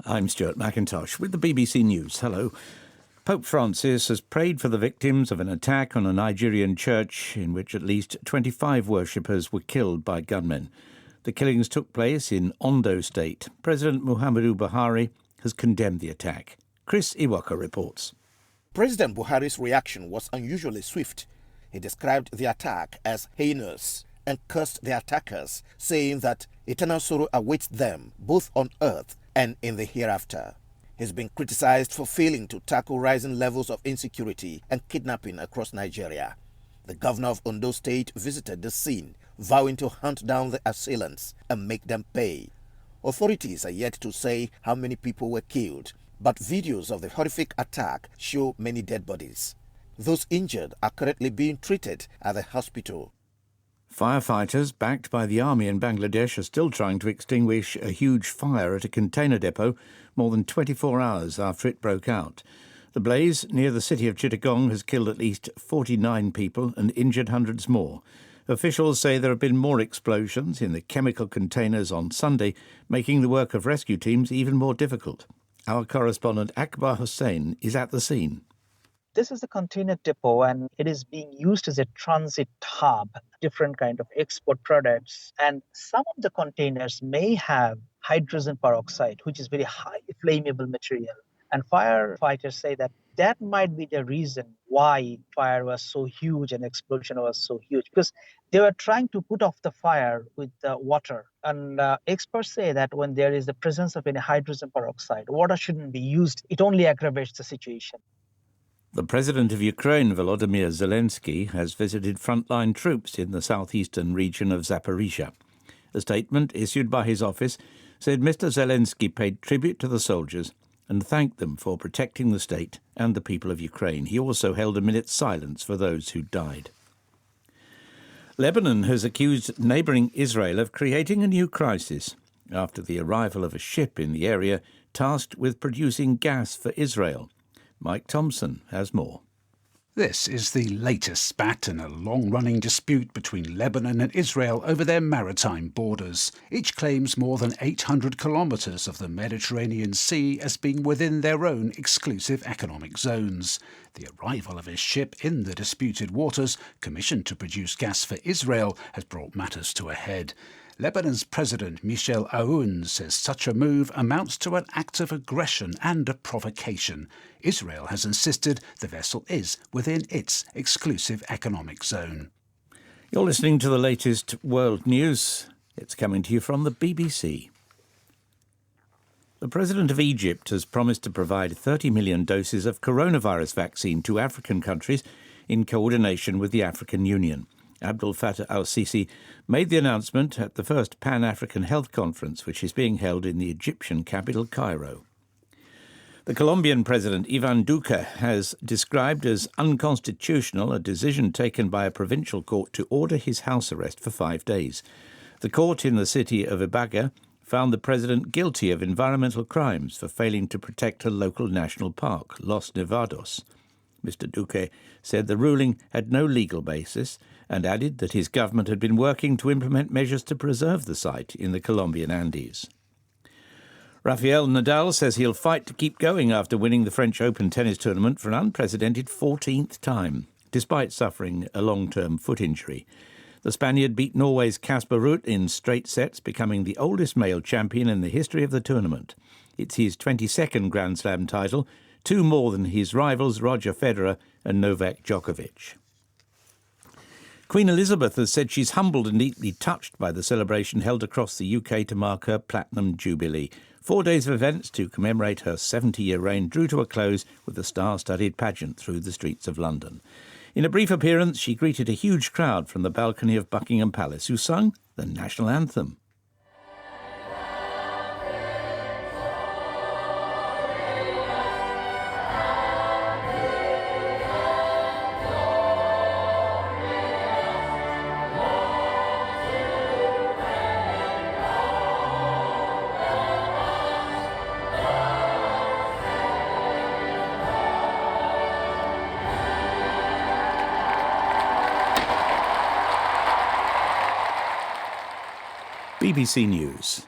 I'm Stuart McIntosh with the BBC News. Hello. Pope Francis has prayed for the victims of an attack on a Nigerian church in which at least 25 worshippers were killed by gunmen. The killings took place in Ondo State. President Muhammadu Buhari has condemned the attack. Chris Iwaka reports. President Buhari's reaction was unusually swift. He described the attack as heinous and cursed the attackers, saying that eternal sorrow awaits them both on earth and in the hereafter. He's been criticized for failing to tackle rising levels of insecurity and kidnapping across Nigeria. The governor of Ondo State visited the scene, vowing to hunt down the assailants and make them pay. Authorities are yet to say how many people were killed, but videos of the horrific attack show many dead bodies. Those injured are currently being treated at the hospital. Firefighters, backed by the army in Bangladesh, are still trying to extinguish a huge fire at a container depot more than 24 hours after it broke out. The blaze near the city of Chittagong has killed at least 49 people and injured hundreds more. Officials say there have been more explosions in the chemical containers on Sunday, making the work of rescue teams even more difficult. Our correspondent Akbar Hussain is at the scene. This is a container depot and it is being used as a transit hub, different kind of export products. And some of the containers may have hydrogen peroxide, which is very high flammable material. And firefighters say that might be the reason why fire was so huge and explosion was so huge, because they were trying to put off the fire with water. And experts say that when there is the presence of any hydrogen peroxide, water shouldn't be used. It only aggravates the situation. The President of Ukraine, Volodymyr Zelensky, has visited frontline troops in the southeastern region of Zaporizhia. A statement issued by his office said Mr. Zelensky paid tribute to the soldiers and thanked them for protecting the state and the people of Ukraine. He also held a minute's silence for those who died. Lebanon has accused neighbouring Israel of creating a new crisis after the arrival of a ship in the area tasked with producing gas for Israel. Mike Thompson has more. This is the latest spat in a long-running dispute between Lebanon and Israel over their maritime borders. Each claims more than 800 kilometres of the Mediterranean Sea as being within their own exclusive economic zones. The arrival of a ship in the disputed waters, commissioned to produce gas for Israel, has brought matters to a head. Lebanon's President Michel Aoun says such a move amounts to an act of aggression and a provocation. Israel has insisted the vessel is within its exclusive economic zone. You're listening to the latest world news. It's coming to you from the BBC. The President of Egypt has promised to provide 30 million doses of coronavirus vaccine to African countries in coordination with the African Union. Abdel Fattah al-Sisi made the announcement at the first Pan-African Health Conference, which is being held in the Egyptian capital, Cairo. The Colombian President Ivan Duque has described as unconstitutional a decision taken by a provincial court to order his house arrest for 5 days. The court in the city of Ibagué found the president guilty of environmental crimes for failing to protect a local national park, Los Nevados. Mr. Duque said the ruling had no legal basis and added that his government had been working to implement measures to preserve the site in the Colombian Andes. Rafael Nadal says he'll fight to keep going after winning the French Open tennis tournament for an unprecedented 14th time, despite suffering a long-term foot injury. The Spaniard beat Norway's Casper Ruud in straight sets, becoming the oldest male champion in the history of the tournament. It's his 22nd Grand Slam title, 2 more than his rivals Roger Federer and Novak Djokovic. Queen Elizabeth has said she's humbled and deeply touched by the celebration held across the UK to mark her Platinum Jubilee. 4 days of events to commemorate her 70-year reign drew to a close with a star-studded pageant through the streets of London. In a brief appearance, she greeted a huge crowd from the balcony of Buckingham Palace who sung the national anthem. BBC News.